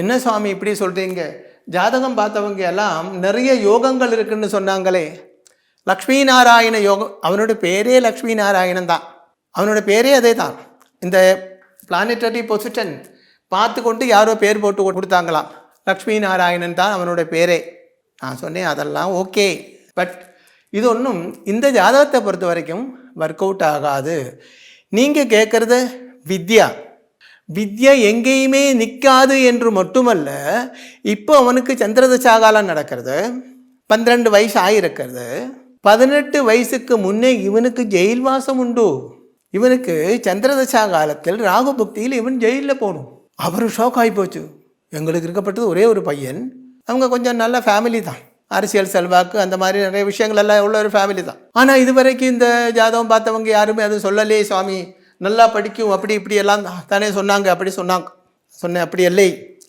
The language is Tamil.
என்ன சுவாமி இப்படி சொல்கிறீங்க? ஜாதகம் பார்த்தவங்க எல்லாம் நிறைய யோகங்கள் இருக்குன்னு சொன்னாங்களே. லக்ஷ்மி நாராயண யோகம், அவனோட பேரே லக்ஷ்மி நாராயணன் தான், அவனோட பேரே அதே தான். இந்த பிளானட்டரி பொசிஷன் பார்த்து கொண்டு யாரோ பேர் போட்டு கொடுத்தாங்களாம், லக்ஷ்மி நாராயணன் தான் அவனோட பேரே. நான் சொன்னேன் அதெல்லாம் ஓகே, பட் இது ஒன்றும் இந்த ஜாதகத்தை பொறுத்த வரைக்கும் ஒர்க் அவுட் ஆகாது. நீங்கள் கேட்குறது வித்யா, வித்யா எங்கேயுமே நிற்காது என்று மட்டுமல்ல, இப்போ அவனுக்கு சந்திரதசாகாலம் நடக்கிறது, 12 வயசு ஆகிருக்கிறது. 18 வயசுக்கு முன்னே இவனுக்கு ஜெயில் வாசம் உண்டு. இவனுக்கு சந்திரதசா காலத்தில் ராகு பக்தியில் இவன் ஜெயிலில் போகணும். அவர் ஷாக் ஆகிப்போச்சு. எங்களுக்கு இருக்கப்பட்டது ஒரே ஒரு பையன், அவங்க கொஞ்சம் நல்ல ஃபேமிலி தான், அரசியல் செல்வாக்கு அந்த மாதிரி நிறைய விஷயங்கள் எல்லாம் உள்ள ஒரு ஃபேமிலி தான். ஆனால் இதுவரைக்கும் இந்த ஜாதகம் பார்த்தவங்க யாருமே அது சொல்லலையே சுவாமி, நல்லா படிக்கும் அப்படி இப்படி எல்லாம் தானே சொன்னாங்க. அப்படி சொன்னாங்க. சொன்னேன் அப்படி இல்லை.